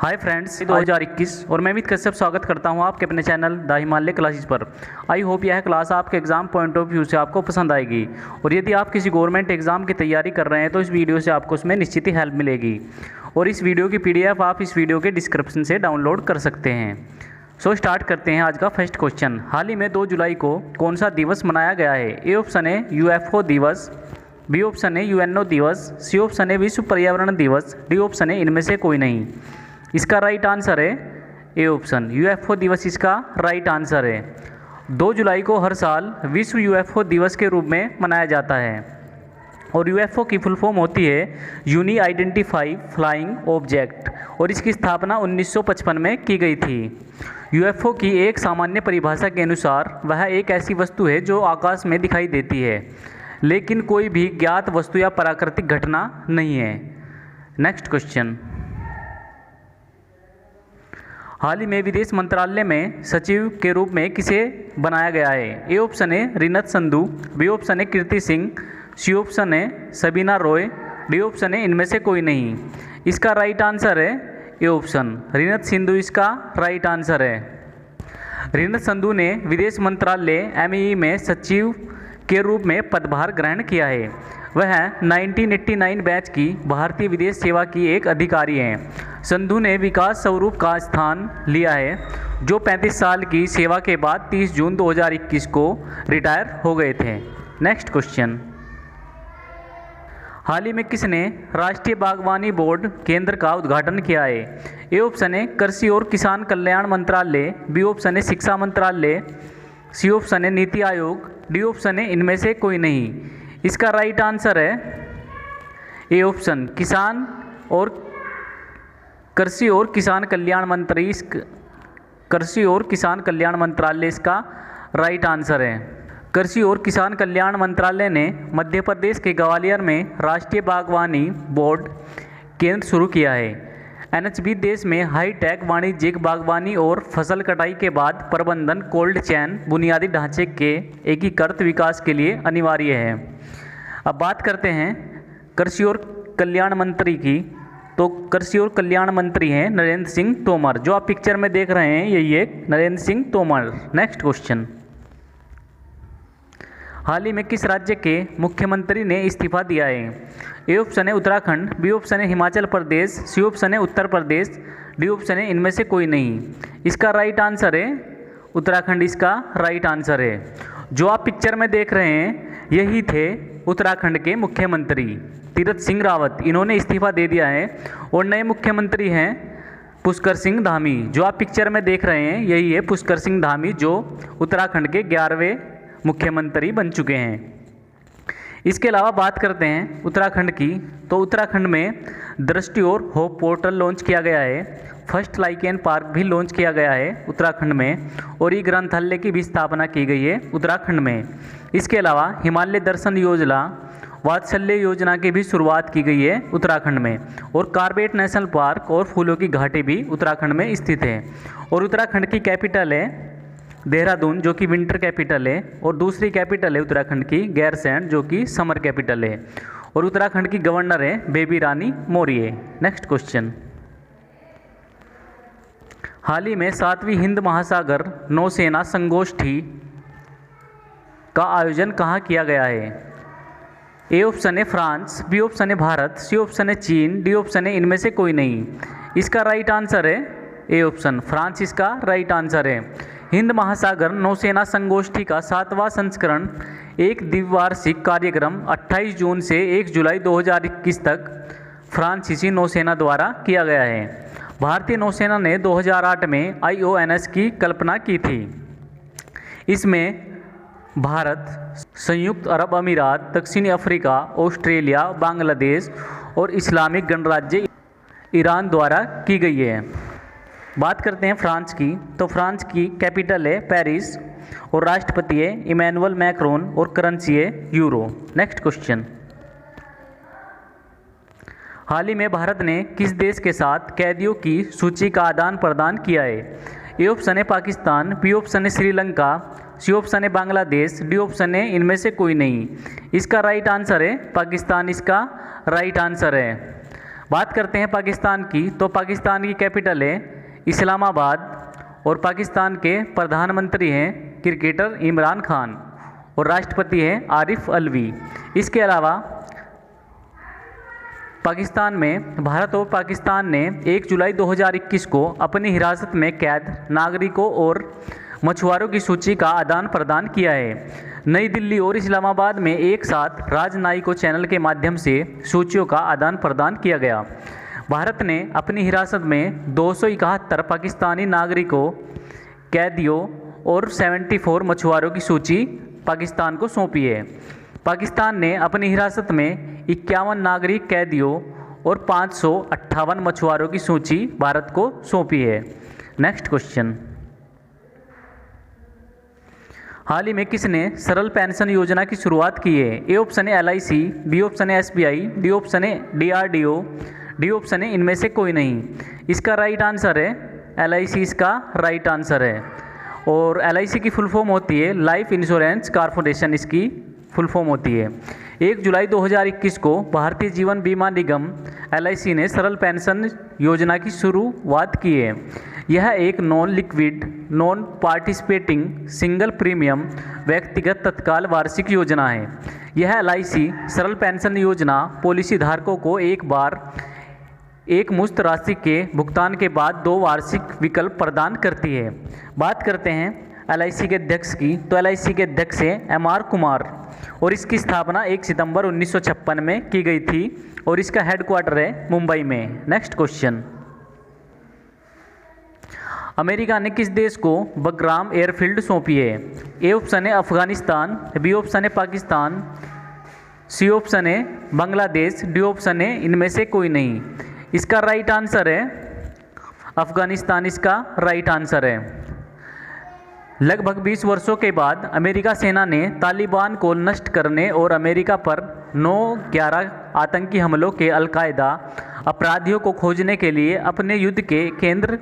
Hi friends, 2021 और मैं अमित कश्यप स्वागत करता हूं आपके अपने चैनल द हिमालय क्लासेस पर। आई होप यह क्लास आपके एग्जाम पॉइंट ऑफ व्यू से आपको पसंद आएगी और यदि आप किसी गवर्नमेंट एग्जाम की तैयारी कर रहे हैं तो इस वीडियो से आपको उसमें निश्चित ही हेल्प मिलेगी और इस वीडियो की पीडीएफ आप इस वीडियो के डिस्क्रिप्शन से डाउनलोड कर सकते हैं। सो स्टार्ट करते हैं आज का फर्स्ट क्वेश्चन। हाल ही में 2 जुलाई को कौन सा दिवस मनाया गया है? ए ऑप्शन है यूएफओ दिवस, बी ऑप्शन है यूएनओ दिवस, सी ऑप्शन है विश्व पर्यावरण दिवस, डी ऑप्शन है इनमें से कोई नहीं। इसका राइट आंसर है ए ऑप्शन, यूएफओ दिवस इसका राइट आंसर है। 2 जुलाई को हर साल विश्व यूएफओ दिवस के रूप में मनाया जाता है और यूएफओ की फुल फॉर्म होती है यूनी आइडेंटिफाई फ्लाइंग ऑब्जेक्ट और इसकी स्थापना 1955 में की गई थी। यूएफओ की एक सामान्य परिभाषा के अनुसार वह एक ऐसी वस्तु है जो आकाश में दिखाई देती है लेकिन कोई भी ज्ञात वस्तु या प्राकृतिक घटना नहीं है। Next question. हाल ही में विदेश मंत्रालय में सचिव के रूप में किसे बनाया गया है? ए ऑप्शन है रिनत संधू, बी ऑप्शन है कीर्ति सिंह, सी ऑप्शन है सबीना रॉय, डी ऑप्शन है इनमें से कोई नहीं। इसका राइट आंसर है ए ऑप्शन, रिनत सिंधु इसका राइट आंसर है। रिनत संधू ने विदेश मंत्रालय MEE में सचिव के रूप में पदभार ग्रहण किया है। वह 1989 बैच की भारतीय विदेश सेवा की एक अधिकारी हैं। संधू ने विकास स्वरूप का स्थान लिया है जो 35 साल की सेवा के बाद 30 जून 2021 को रिटायर हो गए थे। Next question. हाल ही में किसने राष्ट्रीय बागवानी बोर्ड केंद्र का उद्घाटन किया है? ए ऑप्शन है कृषि और किसान कल्याण मंत्रालय, बी ऑप्शन है शिक्षा मंत्रालय, सी ऑप्शन है नीति आयोग, डी ऑप्शन है इनमें से कोई नहीं। इसका राइट आंसर है ए ऑप्शन, कृषि और किसान कल्याण मंत्री, कृषि और किसान कल्याण मंत्रालय इसका राइट आंसर है। कृषि और किसान कल्याण मंत्रालय ने मध्य प्रदेश के ग्वालियर में राष्ट्रीय बागवानी बोर्ड केंद्र शुरू किया है। NHB देश में हाईटेक वाणिज्यिक बागवानी और फसल कटाई के बाद प्रबंधन कोल्ड चेन बुनियादी ढांचे के एकीकृत विकास के लिए अनिवार्य है। अब बात करते हैं कृषि और कल्याण मंत्री की। तो कृषि और कल्याण मंत्री हैं नरेंद्र सिंह तोमर, जो आप पिक्चर में देख रहे हैं यही एक नरेंद्र सिंह तोमर। Next question. हाल ही में किस राज्य के मुख्यमंत्री ने इस्तीफा दिया है? ए ऑप्शन है उत्तराखंड, बी ऑप्शन है हिमाचल प्रदेश, सी ऑप्शन है उत्तर प्रदेश, डी ऑप्शन है इनमें से कोई नहीं। इसका राइट आंसर है उत्तराखंड, इसका राइट आंसर है। जो आप पिक्चर में देख रहे हैं यही थे उत्तराखंड के मुख्यमंत्री तीरथ सिंह रावत। इन्होंने इस्तीफा दे दिया है और नए मुख्यमंत्री हैं पुष्कर सिंह धामी। जो आप पिक्चर में देख रहे हैं यही है पुष्कर सिंह धामी, जो उत्तराखंड के 11वें मुख्यमंत्री बन चुके हैं। इसके अलावा बात करते हैं उत्तराखंड की। तो उत्तराखंड में दृष्टि और होप पोर्टल लॉन्च किया गया है। फर्स्ट लाइकेन पार्क भी लॉन्च किया गया है उत्तराखंड में और ई ग्रंथालय की भी स्थापना की गई है उत्तराखंड में। इसके अलावा हिमालय दर्शन योजना, वात्सल्य योजना की भी शुरुआत की गई है उत्तराखंड में और कार्बेट नेशनल पार्क और फूलों की घाटी भी उत्तराखंड में स्थित है। और उत्तराखंड की कैपिटल है देहरादून, जो कि विंटर कैपिटल है, और दूसरी कैपिटल है उत्तराखंड की गैरसैंण, जो कि समर कैपिटल है। और उत्तराखंड की गवर्नर है बेबी रानी मौर्य। Next question. हाल ही में 7वीं हिंद महासागर नौसेना संगोष्ठी का आयोजन कहाँ किया गया है? ए ऑप्शन है फ्रांस, बी ऑप्शन है भारत, सी ऑप्शन है चीन, डी ऑप्शन है इनमें से कोई नहीं। इसका राइट आंसर है ए ऑप्शन, फ्रांस इसका राइट आंसर है। हिंद महासागर नौसेना संगोष्ठी का 7वां संस्करण एक द्विवार्षिक कार्यक्रम 28 जून से 1 जुलाई 2021 तक फ्रांसीसी नौसेना द्वारा किया गया है। भारतीय नौसेना ने 2008 में IONS की कल्पना की थी। इसमें भारत, संयुक्त अरब अमीरात, दक्षिणी अफ्रीका, ऑस्ट्रेलिया, बांग्लादेश और इस्लामिक गणराज्य ईरान द्वारा की गई है। बात करते हैं फ्रांस की। तो फ्रांस की कैपिटल है पेरिस और राष्ट्रपति है इमैनुअल मैक्रोन और करेंसी है यूरो। Next question. हाल ही में भारत ने किस देश के साथ कैदियों की सूची का आदान प्रदान किया है? ए ऑप्शन है पाकिस्तान, बी ऑप्शन है श्रीलंका, सी ऑप्शन है बांग्लादेश, डी ऑप्शन है इनमें से कोई नहीं। इसका राइट आंसर है पाकिस्तान, इसका राइट आंसर है। बात करते हैं पाकिस्तान की, तो पाकिस्तान की कैपिटल है इस्लामाबाद और पाकिस्तान के प्रधानमंत्री हैं क्रिकेटर इमरान खान और राष्ट्रपति हैं आरिफ अलवी। इसके अलावा पाकिस्तान में भारत और पाकिस्तान ने 1 जुलाई 2021 को अपनी हिरासत में कैद नागरिकों और मछुआरों की सूची का आदान प्रदान किया है। नई दिल्ली और इस्लामाबाद में एक साथ राजनयिक चैनल के माध्यम से सूचियों का आदान प्रदान किया गया। भारत ने अपनी हिरासत में 271 पाकिस्तानी नागरिकों, कैदियों और 74 मछुआरों की सूची पाकिस्तान को सौंपी है। पाकिस्तान ने अपनी हिरासत में 51 नागरिक, कैदियों और 558 मछुआरों की सूची भारत को सौंपी है। नेक्स्ट क्वेश्चन, हाल ही में किसने सरल पेंशन योजना की शुरुआत की है? ए ऑप्शन है LIC, बी ऑप्शन है SBI, डी ऑप्शन है DRDO, डी ऑप्शन है इनमें से कोई नहीं। इसका राइट आंसर है LIC, इसका राइट आंसर है। और LIC की फुल फॉर्म होती है लाइफ इंश्योरेंस कॉर्पोरेशन, इसकी फुल फॉर्म होती है। 1 जुलाई 2021 को भारतीय जीवन बीमा निगम LIC ने सरल पेंशन योजना की शुरुआत की है। यह एक non liquid, non participating, single premium व्यक्तिगत तत्काल वार्षिक योजना है। यह LIC सरल पेंशन योजना पॉलिसी धारकों को एक बार एक मुश्त राशि के भुगतान के बाद 2 वार्षिक विकल्प प्रदान करती है। बात करते हैं LIC के अध्यक्ष की, तो LIC के अध्यक्ष हैं MR कुमार और इसकी स्थापना 1 सितंबर 1956 में की गई थी और इसका हेडक्वार्टर है मुंबई में। नेक्स्ट क्वेश्चन, अमेरिका ने किस देश को बग्राम एयरफील्ड सौंपी है? ए ऑप्शन है अफगानिस्तान, बी ऑप्शन है पाकिस्तान, सी ऑप्शन है बांग्लादेश, डी ऑप्शन है इनमें से कोई नहीं। इसका राइट आंसर है अफगानिस्तान, इसका राइट आंसर है। लगभग 20 वर्षों के बाद अमेरिका सेना ने तालिबान को नष्ट करने और अमेरिका पर 9/11 आतंकी हमलों के अलकायदा अपराधियों को खोजने के लिए अपने युद्ध के केंद्र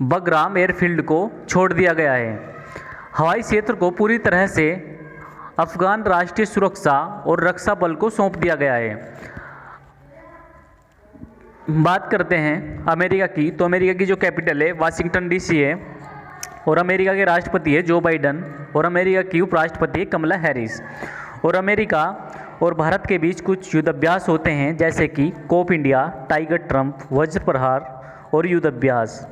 बग्राम एयरफील्ड को छोड़ दिया गया है। हवाई क्षेत्र को पूरी तरह से अफगान राष्ट्रीय सुरक्षा और रक्षा बल को सौंप दिया गया है। बात करते हैं अमेरिका की, तो अमेरिका की जो कैपिटल है वाशिंगटन DC है और अमेरिका के राष्ट्रपति है जो बाइडन और अमेरिका की उपराष्ट्रपति है कमला हैरिस। और अमेरिका और भारत के बीच कुछ युद्धाभ्यास होते हैं जैसे कि कोप इंडिया, टाइगर ट्रंप, वज्र प्रहार और युद्धाभ्यास।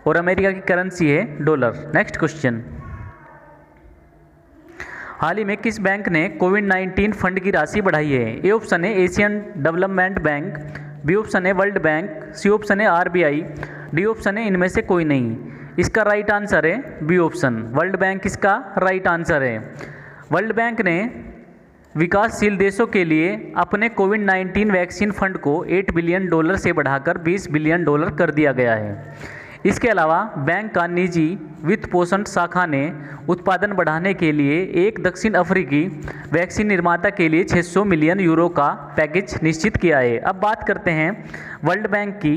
और अमेरिका की करेंसी है डॉलर। नेक्स्ट क्वेश्चन, हाल ही में किस बैंक ने कोविड-19 फंड की राशि बढ़ाई है? ए ऑप्शन है Asian development bank, B option है वर्ल्ड बैंक, सी ऑप्शन है RBI, डी ऑप्शन है इनमें से कोई नहीं। इसका राइट आंसर है बी ऑप्शन, वर्ल्ड बैंक इसका राइट आंसर है। वर्ल्ड बैंक ने विकासशील देशों के लिए अपने कोविड-19 वैक्सीन फंड को $8 बिलियन से बढ़ाकर $20 बिलियन कर दिया गया है। इसके अलावा बैंक का निजी वित्त पोषण शाखा ने उत्पादन बढ़ाने के लिए एक दक्षिण अफ्रीकी वैक्सीन निर्माता के लिए 600 मिलियन यूरो का पैकेज निश्चित किया है। अब बात करते हैं वर्ल्ड बैंक की,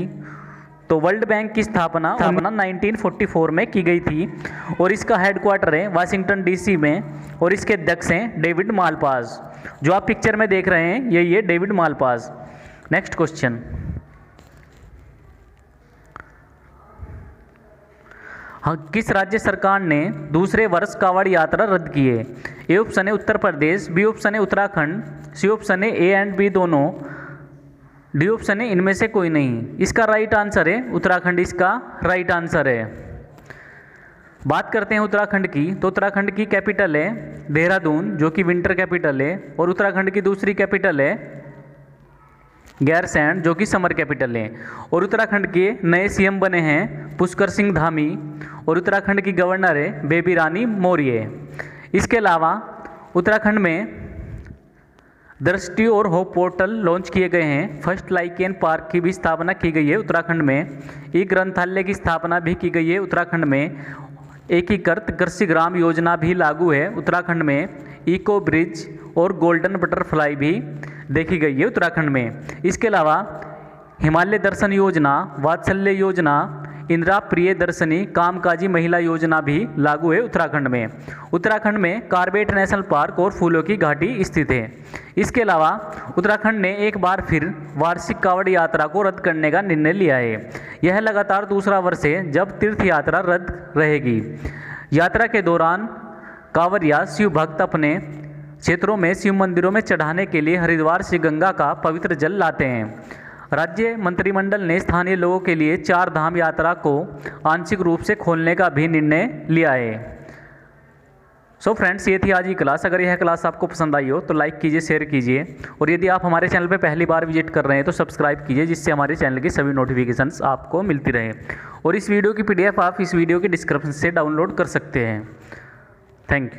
तो वर्ल्ड बैंक की स्थापना 1944 में की गई थी और इसका हेडक्वार्टर है वाशिंगटन DC में और इसके अध्यक्ष हैं डेविड मालपास। जो आप पिक्चर में देख रहे हैं यही है डेविड मालपास। नेक्स्ट क्वेश्चन, किस राज्य सरकार ने दूसरे वर्ष कांवड़ यात्रा रद्द की है? ए ऑप्शन है उत्तर प्रदेश, बी ऑप्शन है उत्तराखंड, सी ऑप्शन है A एंड B दोनों, डी ऑप्शन है इनमें से कोई नहीं। इसका राइट आंसर है उत्तराखंड, इसका राइट आंसर है। बात करते हैं उत्तराखंड की, तो उत्तराखंड की कैपिटल है देहरादून जो कि विंटर कैपिटल है और उत्तराखंड की दूसरी कैपिटल है गैरसैंण जो कि समर कैपिटल है। और उत्तराखंड के नए CM बने हैं पुष्कर सिंह धामी और उत्तराखंड की गवर्नर है बेबी रानी मौर्य। इसके अलावा उत्तराखंड में दृष्टि और होप पोर्टल लॉन्च किए गए हैं। फर्स्ट लाइकेन पार्क की भी स्थापना की गई है उत्तराखंड में। ई ग्रंथालय की स्थापना भी की गई है उत्तराखंड में। एकीकृत कृषि ग्राम योजना भी लागू है उत्तराखंड में। इको ब्रिज और गोल्डन बटरफ्लाई भी देखी गई है उत्तराखंड में। इसके अलावा हिमालय दर्शन योजना, वात्सल्य योजना, इंदिरा प्रियदर्शनी कामकाजी महिला योजना भी लागू है उत्तराखंड में। उत्तराखंड में कॉर्बेट नेशनल पार्क और फूलों की घाटी स्थित है। इसके अलावा उत्तराखंड ने एक बार फिर वार्षिक कांवड़ यात्रा को रद्द करने का निर्णय लिया है। यह लगातार दूसरा वर्ष है जब तीर्थ यात्रा रद्द रहेगी। यात्रा के दौरान कांवरिया शिव भक्त अपने क्षेत्रों में शिव मंदिरों में चढ़ाने के लिए हरिद्वार से गंगा का पवित्र जल लाते हैं। राज्य मंत्रिमंडल ने स्थानीय लोगों के लिए 4 धाम यात्रा को आंशिक रूप से खोलने का भी निर्णय लिया है। सो फ्रेंड्स, ये थी आज की क्लास। अगर यह क्लास आपको पसंद आई हो तो लाइक कीजिए, शेयर कीजिए, और यदि आप हमारे चैनल पर पहली बार विजिट कर रहे हैं तो सब्सक्राइब कीजिए, जिससे हमारे चैनल की सभी नोटिफिकेशंस आपको मिलती रहे। और इस वीडियो की PDF आप इस वीडियो के डिस्क्रिप्शन से डाउनलोड कर सकते हैं। Thank you.